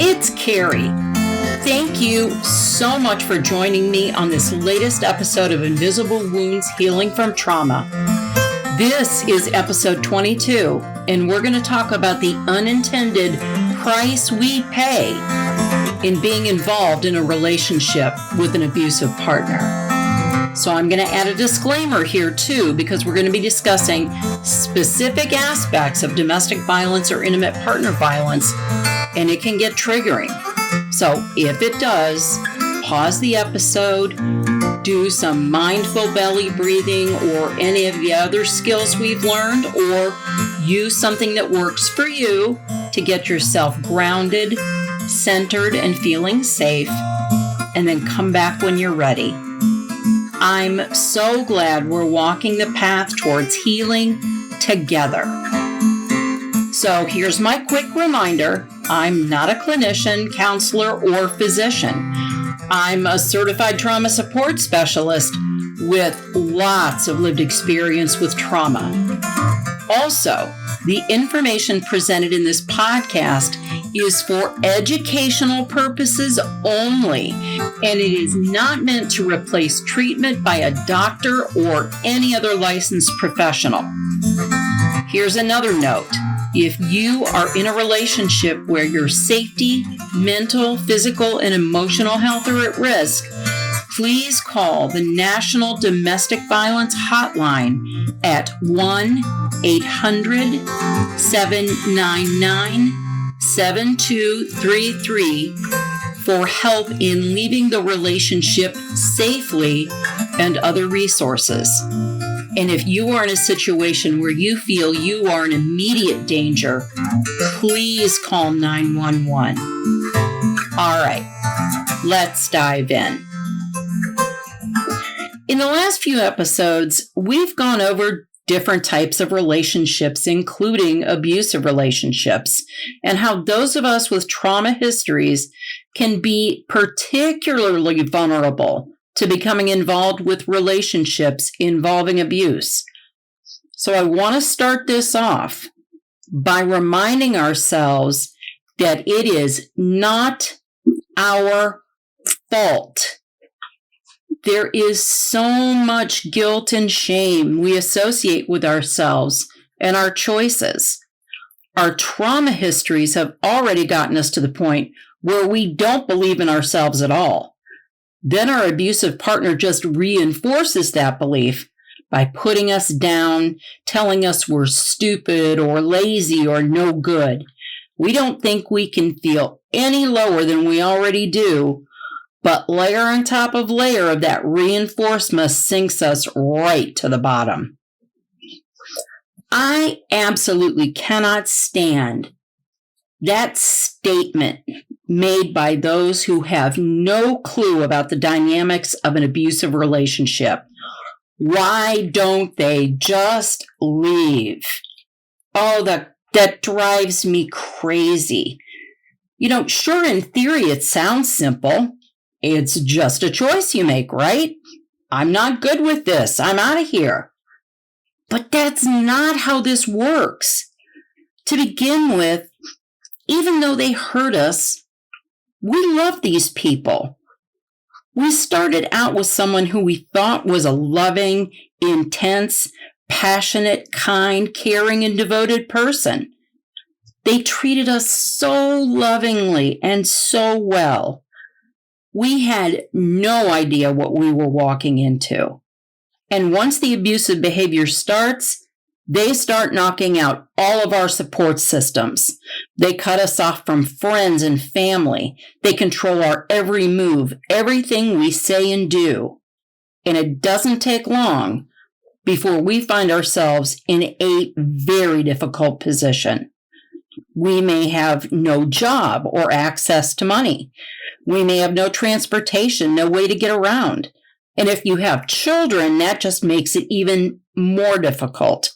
It's Carrie. Thank you so much for joining me on this latest episode of Invisible Wounds Healing from Trauma. This is episode 22, and we're going to talk about the unintended price we pay in being involved in a relationship with an abusive partner. So I'm going to add a disclaimer here too, because we're going to be discussing specific aspects of domestic violence or intimate partner violence, and it can get triggering. So if it does, pause the episode, do some mindful belly breathing or any of the other skills we've learned, or use something that works for you to get yourself grounded, centered, and feeling safe, and then come back when you're ready. I'm so glad we're walking the path towards healing together. So here's my quick reminder. I'm not a clinician, counselor, or physician. I'm a certified trauma support specialist with lots of lived experience with trauma. Also, the information presented in this podcast is for educational purposes only, and it is not meant to replace treatment by a doctor or any other licensed professional. Here's another note. If you are in a relationship where your safety, mental, physical, and emotional health are at risk, please call the National Domestic Violence Hotline at 1-800-799-7233 for help in leaving the relationship safely and other resources. And if you are in a situation where you feel you are in immediate danger, please call 911. All right, let's dive in. In the last few episodes, we've gone over different types of relationships, including abusive relationships, and how those of us with trauma histories can be particularly vulnerable to becoming involved with relationships involving abuse. So I want to start this off by reminding ourselves that it is not our fault. There is so much guilt and shame we associate with ourselves and our choices. Our trauma histories have already gotten us to the point where we don't believe in ourselves at all. Then our abusive partner just reinforces that belief by putting us down, telling us we're stupid or lazy or no good. We don't think we can feel any lower than we already do, but layer on top of layer of that reinforcement sinks us right to the bottom. I absolutely cannot stand that statement made by those who have no clue about the dynamics of an abusive relationship. Why don't they just leave? Oh, that drives me crazy. Sure, in theory, it sounds simple. It's just a choice you make, right? I'm not good with this. I'm out of here. But that's not how this works. To begin with, even though they hurt us, we love these people. We started out with someone who we thought was a loving, intense, passionate, kind, caring, and devoted person. They treated us so lovingly and so well. We had no idea what we were walking into. And once the abusive behavior starts, they start knocking out all of our support systems. They cut us off from friends and family. They control our every move, everything we say and do. And it doesn't take long before we find ourselves in a very difficult position. We may have no job or access to money. We may have no transportation, no way to get around. And if you have children, that just makes it even more difficult.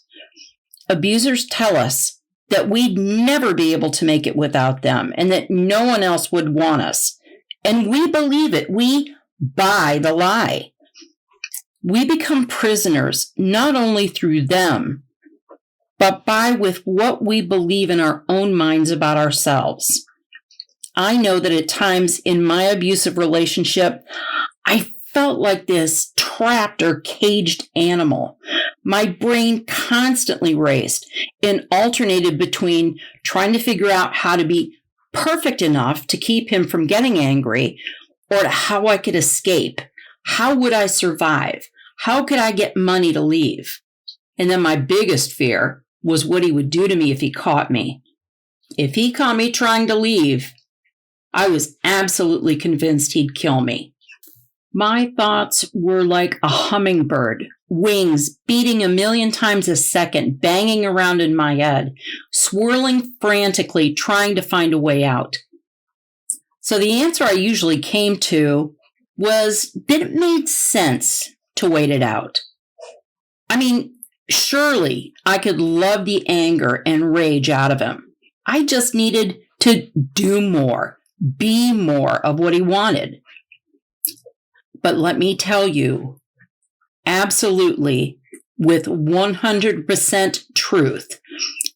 Abusers tell us that we'd never be able to make it without them and that no one else would want us. And we believe it. We buy the lie. We become prisoners not only through them, but by with what we believe in our own minds about ourselves. I know that at times in my abusive relationship, I felt like this trapped or caged animal. My brain constantly raced and alternated between trying to figure out how to be perfect enough to keep him from getting angry or how I could escape. How would I survive? How could I get money to leave? And then my biggest fear was what he would do to me if he caught me. If he caught me trying to leave, I was absolutely convinced he'd kill me. My thoughts were like a hummingbird, wings beating a million times a second, banging around in my head, swirling frantically, trying to find a way out. So the answer I usually came to was that it made sense to wait it out. I mean, surely I could love the anger and rage out of him. I just needed to do more, be more of what he wanted. But let me tell you, absolutely, with 100% truth,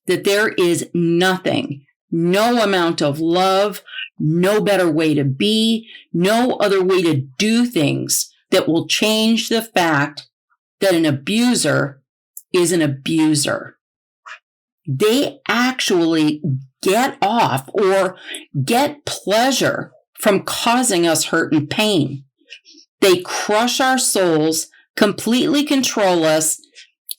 that there is nothing, no amount of love, no better way to be, no other way to do things that will change the fact that an abuser is an abuser. They actually get off or get pleasure from causing us hurt and pain. They crush our souls, completely control us,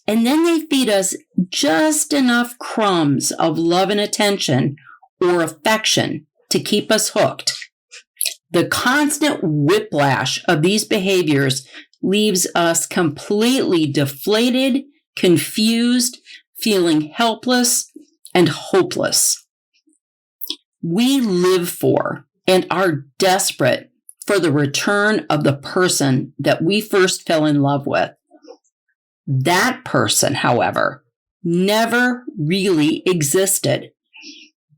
and then they feed us just enough crumbs of love and attention or affection to keep us hooked. The constant whiplash of these behaviors leaves us completely deflated, confused, feeling helpless and hopeless. We live for and are desperate for the return of the person that we first fell in love with. That person, however, never really existed.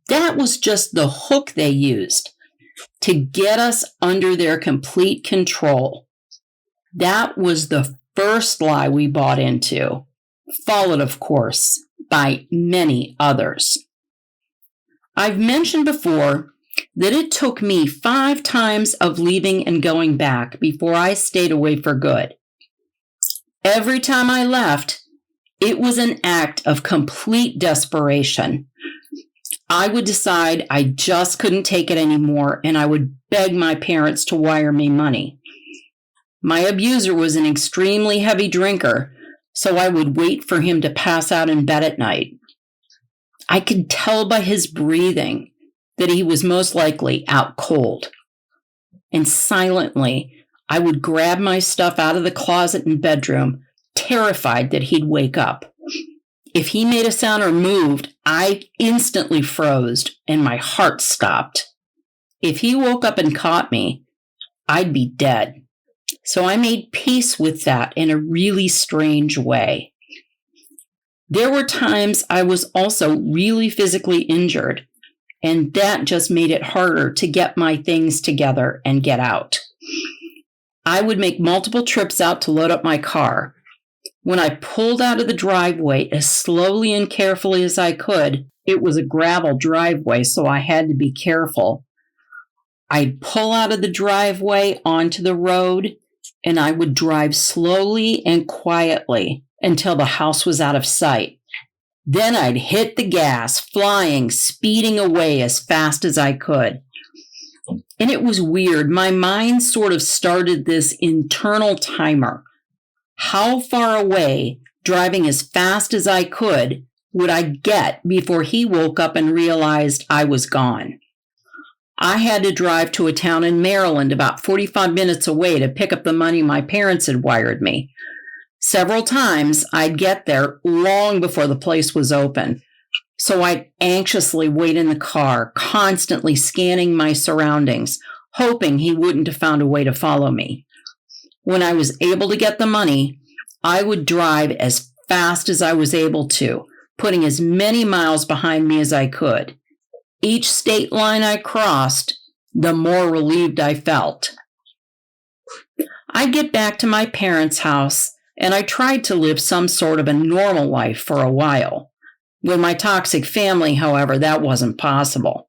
That was just the hook they used to get us under their complete control. That was the first lie we bought into, followed, of course, by many others. I've mentioned before that it took me 5 times of leaving and going back before I stayed away for good. Every time I left, it was an act of complete desperation. I would decide I just couldn't take it anymore, and I would beg my parents to wire me money. My abuser was an extremely heavy drinker, so I would wait for him to pass out in bed at night. I could tell by his breathing that he was most likely out cold. And silently, I would grab my stuff out of the closet and bedroom, terrified that he'd wake up. If he made a sound or moved, I instantly froze and my heart stopped. If he woke up and caught me, I'd be dead. So I made peace with that in a really strange way. There were times I was also really physically injured, and that just made it harder to get my things together and get out. I would make multiple trips out to load up my car. When I pulled out of the driveway as slowly and carefully as I could, it was a gravel driveway, so I had to be careful. I'd pull out of the driveway onto the road, and I would drive slowly and quietly until the house was out of sight. Then I'd hit the gas, flying, speeding away as fast as I could. And it was weird. My mind sort of started this internal timer. How far away, driving as fast as I could, would I get before he woke up and realized I was gone? I had to drive to a town in Maryland about 45 minutes away to pick up the money my parents had wired me. Several times I'd get there long before the place was open, so I'd anxiously wait in the car, constantly scanning my surroundings, hoping he wouldn't have found a way to follow me. When I was able to get the money, I would drive as fast as I was able to, putting as many miles behind me as I could. Each state line I crossed, the more relieved I felt. I'd get back to my parents' house, and I tried to live some sort of a normal life for a while. With my toxic family, however, that wasn't possible.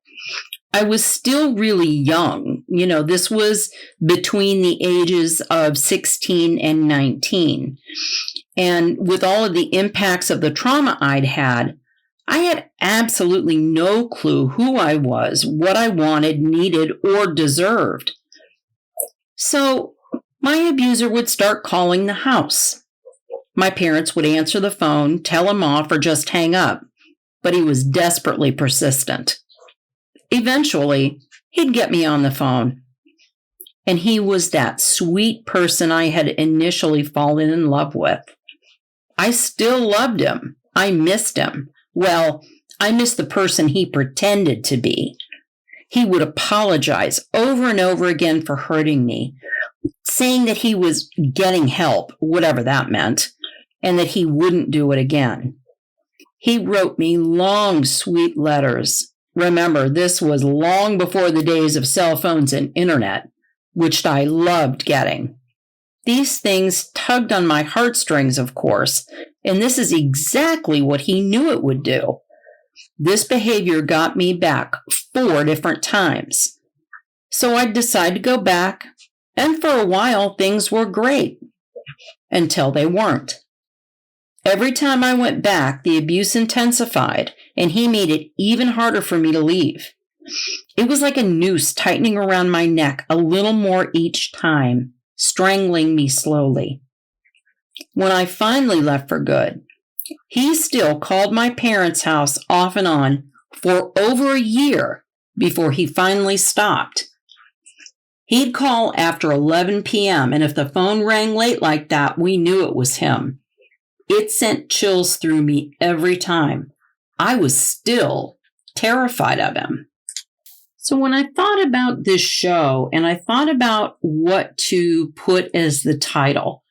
I was still really young. This was between the ages of 16 and 19. And with all of the impacts of the trauma I had absolutely no clue who I was, what I wanted, needed, or deserved. So my abuser would start calling the house. My parents would answer the phone, tell him off, or just hang up. But he was desperately persistent. Eventually, he'd get me on the phone. And he was that sweet person I had initially fallen in love with. I still loved him. I missed him. Well, I missed the person he pretended to be. He would apologize over and over again for hurting me, saying that he was getting help, whatever that meant, and that he wouldn't do it again. He wrote me long, sweet letters. Remember, this was long before the days of cell phones and internet, which I loved getting. These things tugged on my heartstrings, of course, and this is exactly what he knew it would do. This behavior got me back 4 different times. So I decided to go back, and for a while things were great, until they weren't. Every time I went back, the abuse intensified, and he made it even harder for me to leave. It was like a noose tightening around my neck a little more each time, strangling me slowly. When I finally left for good, he still called my parents' house off and on for over a year before he finally stopped. He'd call after 11 p.m., and if the phone rang late like that, we knew it was him. It sent chills through me every time. I was still terrified of him. So when I thought about this show and I thought about what to put as the title,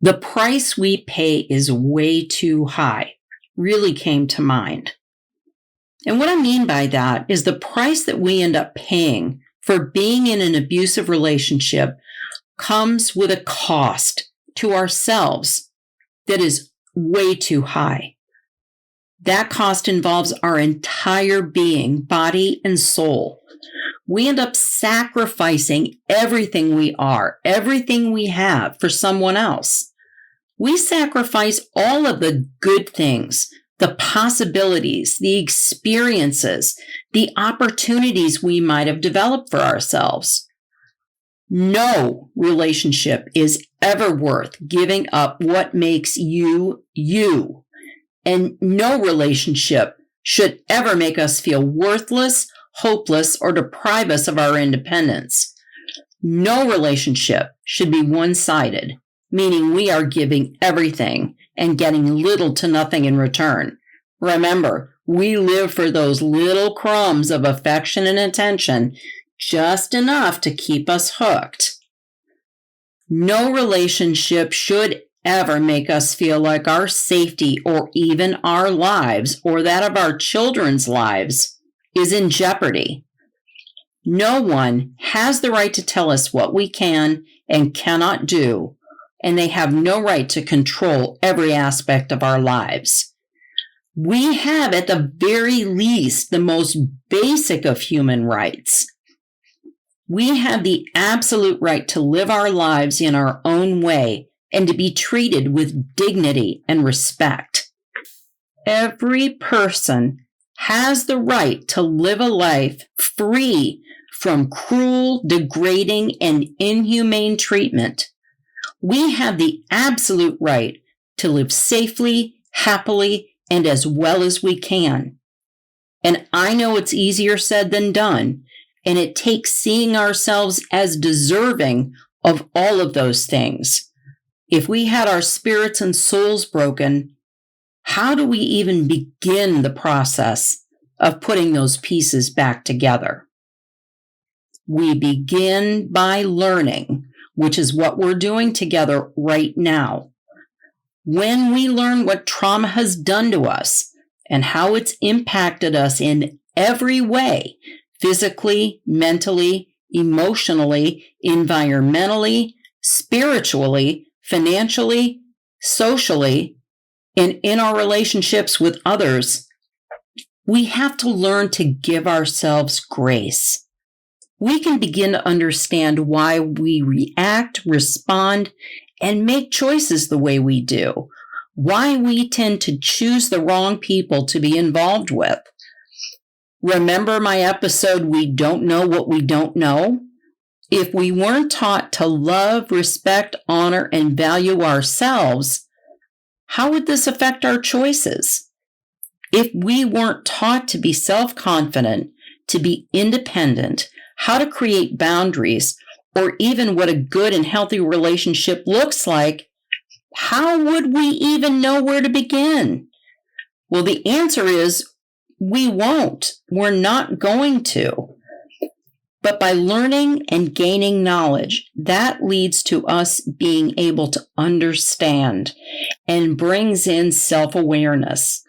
"The Price We Pay is Way Too High," really came to mind. And what I mean by that is the price that we end up paying for being in an abusive relationship comes with a cost to ourselves that is way too high. That cost involves our entire being, body and soul. We end up sacrificing everything we are, everything we have for someone else. We sacrifice all of the good things, the possibilities, the experiences, the opportunities we might have developed for ourselves. No relationship is ever worth giving up what makes you, you. And no relationship should ever make us feel worthless, hopeless, or deprive us of our independence. No relationship should be one-sided, meaning we are giving everything and getting little to nothing in return. Remember, we live for those little crumbs of affection and attention, just enough to keep us hooked. No relationship should ever make us feel like our safety or even our lives or that of our children's lives is in jeopardy. No one has the right to tell us what we can and cannot do, and they have no right to control every aspect of our lives. We have, at the very least, the most basic of human rights. We have the absolute right to live our lives in our own way and to be treated with dignity and respect. Every person has the right to live a life free from cruel, degrading, and inhumane treatment. We have the absolute right to live safely, happily, and as well as we can. And I know it's easier said than done, and it takes seeing ourselves as deserving of all of those things. If we had our spirits and souls broken, how do we even begin the process of putting those pieces back together? We begin by learning, which is what we're doing together right now. When we learn what trauma has done to us and how it's impacted us in every way, physically, mentally, emotionally, environmentally, spiritually, financially, socially, and in our relationships with others, We have to learn to give ourselves grace. We can begin to understand why we react, respond, and make choices the way we do, why we tend to choose the wrong people to be involved with. Remember my episode, We Don't Know What We Don't Know? If we weren't taught to love, respect, honor, and value ourselves, how would this affect our choices? If we weren't taught to be self-confident, to be independent, how to create boundaries, or even what a good and healthy relationship looks like, how would we even know where to begin? Well, the answer is we won't. We're not going to. But by learning and gaining knowledge, that leads to us being able to understand and brings in self-awareness.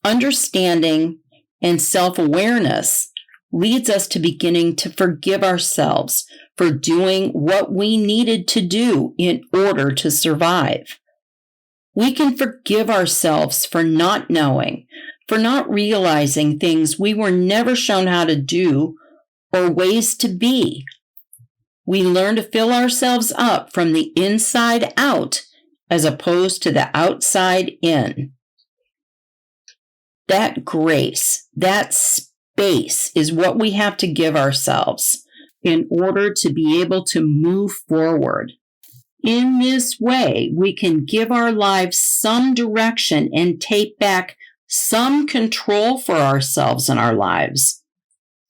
Understanding and self-awareness leads us to beginning to forgive ourselves for doing what we needed to do in order to survive. We can forgive ourselves for not knowing, for not realizing things we were never shown how to do or ways to be. We learn to fill ourselves up from the inside out as opposed to the outside in. That grace, that space is what we have to give ourselves in order to be able to move forward. In this way, we can give our lives some direction and take back some control for ourselves and our lives.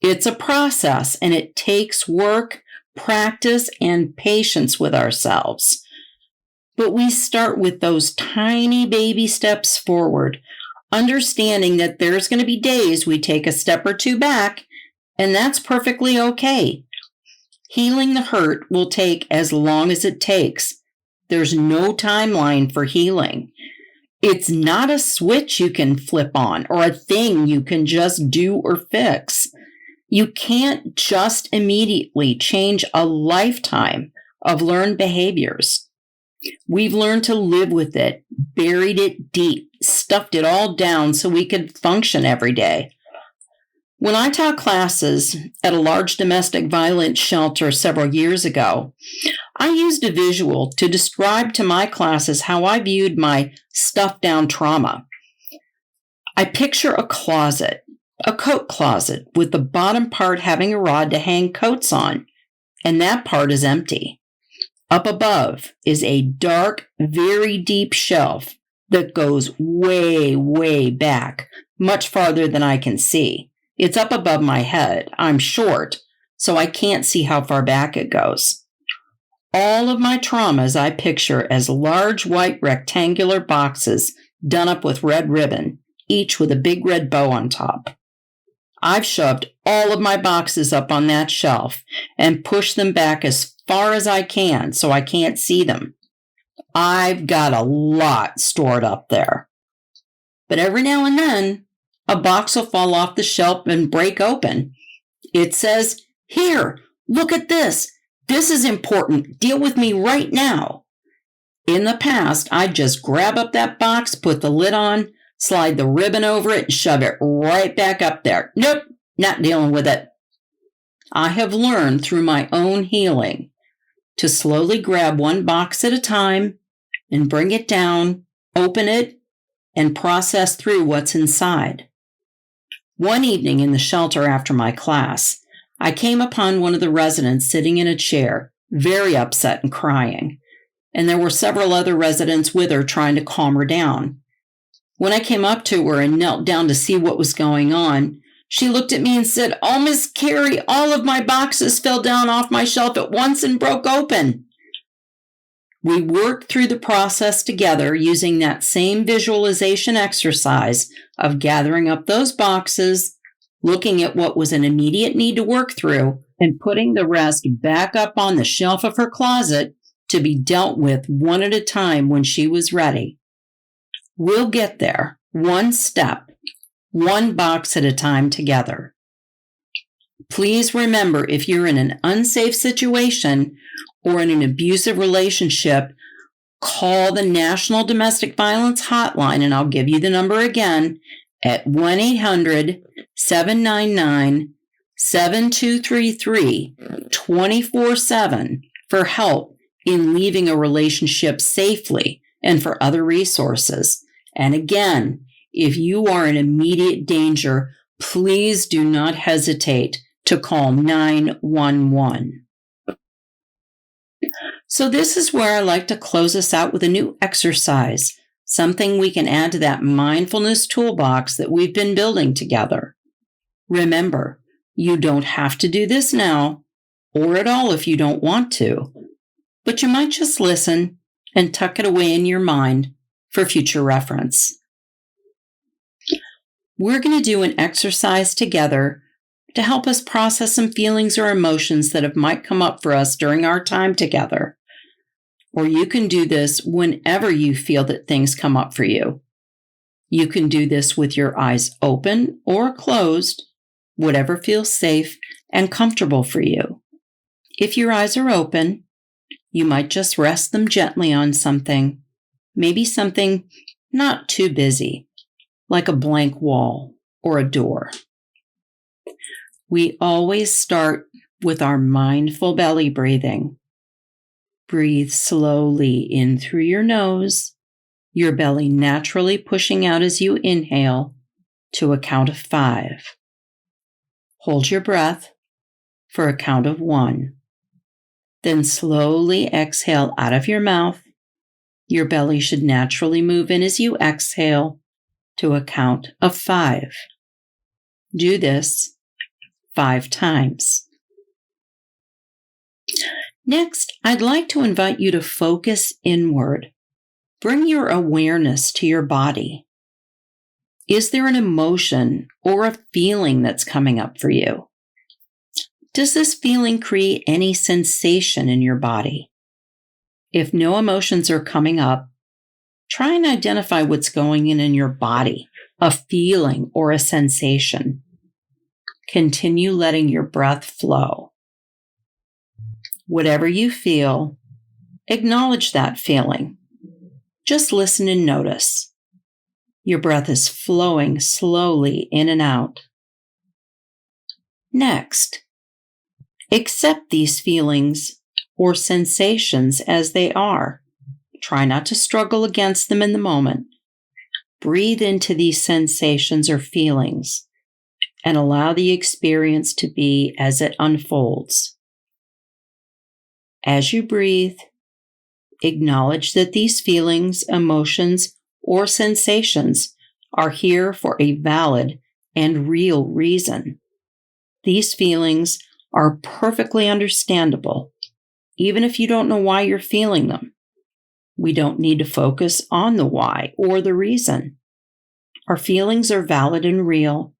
It's a process, and it takes work, practice, and patience with ourselves. But we start with those tiny baby steps forward, understanding that there's going to be days we take a step or two back, and that's perfectly okay. Healing the hurt will take as long as it takes. There's no timeline for healing. It's not a switch you can flip on or a thing you can just do or fix. You can't just immediately change a lifetime of learned behaviors. We've learned to live with it, buried it deep, stuffed it all down so we could function every day. When I taught classes at a large domestic violence shelter several years ago, I used a visual to describe to my classes how I viewed my stuffed down trauma. I picture a closet, a coat closet, with the bottom part having a rod to hang coats on, and that part is empty. Up above is a dark, very deep shelf that goes way, way back, much farther than I can see. It's up above my head. I'm short, so I can't see how far back it goes. All of my traumas I picture as large white rectangular boxes done up with red ribbon, each with a big red bow on top. I've shoved all of my boxes up on that shelf and pushed them back as far as I can so I can't see them. I've got a lot stored up there. But every now and then, a box will fall off the shelf and break open. It says, "Here, look at this. This is important. Deal with me right now." In the past, I'd just grab up that box, put the lid on, slide the ribbon over it, and shove it right back up there. Nope, not dealing with it. I have learned through my own healing to slowly grab one box at a time and bring it down, open it, and process through what's inside. One evening in the shelter after my class, I came upon one of the residents sitting in a chair, very upset and crying, and there were several other residents with her trying to calm her down. When I came up to her and knelt down to see what was going on, she looked at me and said, "Oh, Miss Carrie, all of my boxes fell down off my shelf at once and broke open." We worked through the process together using that same visualization exercise of gathering up those boxes, looking at what was an immediate need to work through, and putting the rest back up on the shelf of her closet to be dealt with one at a time when she was ready. We'll get there, one step, one box at a time together. Please remember, if you're in an unsafe situation or in an abusive relationship, call the National Domestic Violence Hotline, and I'll give you the number again, at 1-800-799-7233 24/7 for help in leaving a relationship safely and for other resources. And again, if you are in immediate danger, please do not hesitate to call 911. So this is where I like to close us out with a new exercise, something we can add to that mindfulness toolbox that we've been building together. Remember, you don't have to do this now, or at all if you don't want to, but you might just listen and tuck it away in your mind for future reference. We're going to do an exercise together to help us process some feelings or emotions that might come up for us during our time together. Or you can do this whenever you feel that things come up for you. You can do this with your eyes open or closed, whatever feels safe and comfortable for you. If your eyes are open, you might just rest them gently on something, maybe something not too busy, like a blank wall or a door. We always start with our mindful belly breathing. Breathe slowly in through your nose, your belly naturally pushing out as you inhale to a count of 5. Hold your breath for a count of 1. Then slowly exhale out of your mouth. Your belly should naturally move in as you exhale to a count of 5. Do this 5 times. Next, I'd like to invite you to focus inward. Bring your awareness to your body. Is there an emotion or a feeling that's coming up for you? Does this feeling create any sensation in your body? If no emotions are coming up, try and identify what's going in your body, a feeling or a sensation. Continue letting your breath flow. Whatever you feel, acknowledge that feeling. Just listen and notice. Your breath is flowing slowly in and out. Next, accept these feelings or sensations as they are. Try not to struggle against them in the moment. Breathe into these sensations or feelings and allow the experience to be as it unfolds. As you breathe, acknowledge that these feelings, emotions, or sensations are here for a valid and real reason. These feelings are perfectly understandable, even if you don't know why you're feeling them. We don't need to focus on the why or the reason. Our feelings are valid and real,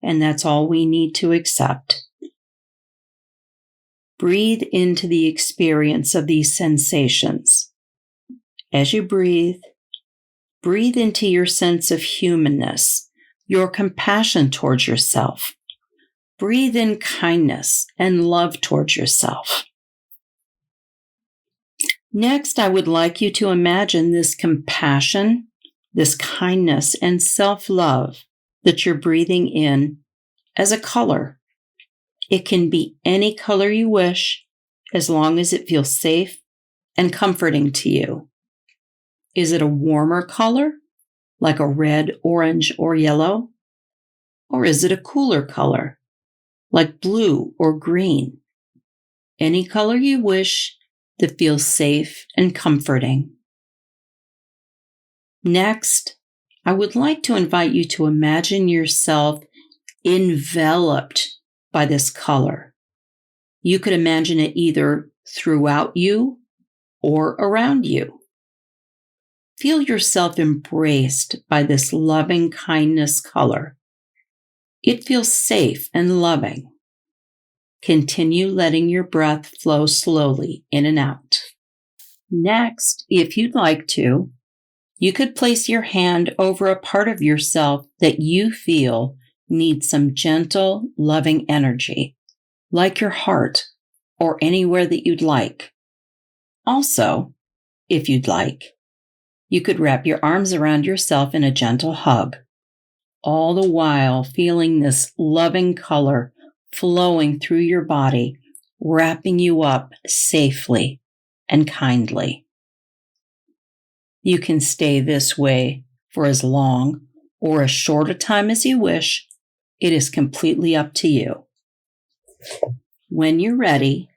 and that's all we need to accept. Breathe into the experience of these sensations. As you breathe, breathe into your sense of humanness, your compassion towards yourself. Breathe in kindness and love towards yourself. Next, I would like you to imagine this compassion, this kindness, and self-love that you're breathing in as a color. It can be any color you wish, as long as it feels safe and comforting to you. Is it a warmer color, like a red, orange, or yellow? Or is it a cooler color, like blue or green? Any color you wish that feels safe and comforting. Next, I would like to invite you to imagine yourself enveloped by this color. You could imagine it either throughout you or around you. Feel yourself embraced by this loving kindness color. It feels safe and loving. Continue letting your breath flow slowly in and out. Next, if you'd like to, you could place your hand over a part of yourself that you feel needs some gentle, loving energy, like your heart or anywhere that you'd like. Also, if you'd like, you could wrap your arms around yourself in a gentle hug. all the while feeling this loving color flowing through your body, wrapping you up safely and kindly. You can stay this way for as long or as short a time as you wish. It is completely up to you. When you're ready,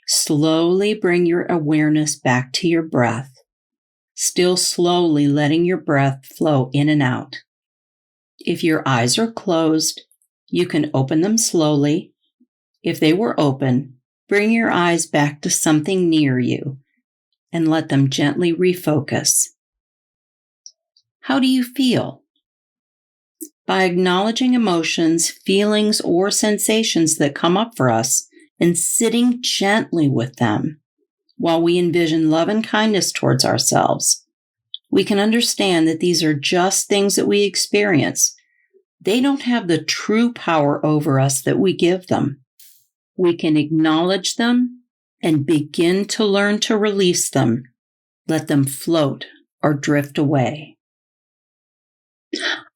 slowly bring your awareness back to your breath, still slowly letting your breath flow in and out. If your eyes are closed, you can open them slowly. If they were open, bring your eyes back to something near you and let them gently refocus. How do you feel? By acknowledging emotions, feelings, or sensations that come up for us and sitting gently with them while we envision love and kindness towards ourselves, we can understand that these are just things that we experience. They don't have the true power over us that we give them. We can acknowledge them and begin to learn to release them, let them float or drift away.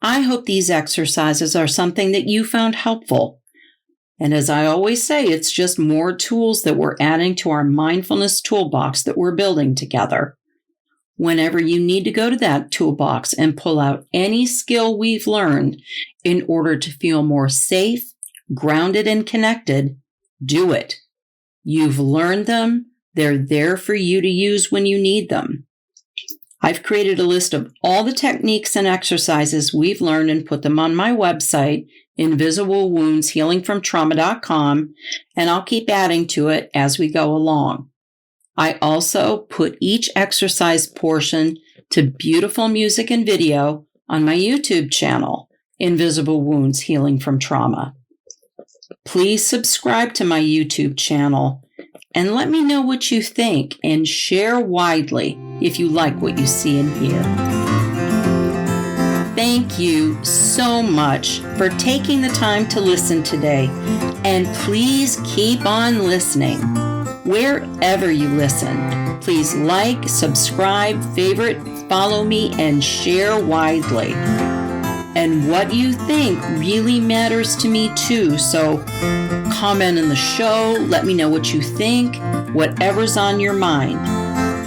I hope these exercises are something that you found helpful. And as I always say, it's just more tools that we're adding to our mindfulness toolbox that we're building together. Whenever you need to go to that toolbox and pull out any skill we've learned in order to feel more safe, grounded, and connected, do it. You've learned them. They're there for you to use when you need them. I've created a list of all the techniques and exercises we've learned and put them on my website, InvisibleWoundsHealingFromTrauma.com, and I'll keep adding to it as we go along. I also put each exercise portion to beautiful music and video on my YouTube channel, Invisible Wounds Healing from Trauma. Please subscribe to my YouTube channel and let me know what you think and share widely if you like what you see and hear. Thank you so much for taking the time to listen today, and please keep on listening. Wherever you listen, please like, subscribe, favorite, follow me, and share widely. And what you think really matters to me too, so comment on the show, let me know what you think, whatever's on your mind.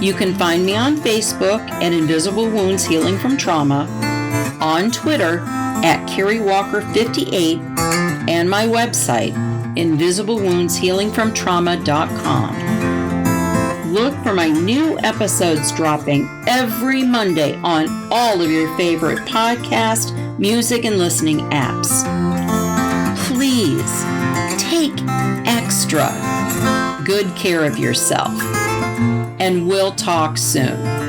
You can find me on Facebook at Invisible Wounds Healing from Trauma, on Twitter at CarrieWalker58, and my website, InvisibleWoundsHealingFromTrauma.com. Look for my new episodes dropping every Monday on all of your favorite podcast, music, and listening apps. Please take extra good care of yourself, and we'll talk soon.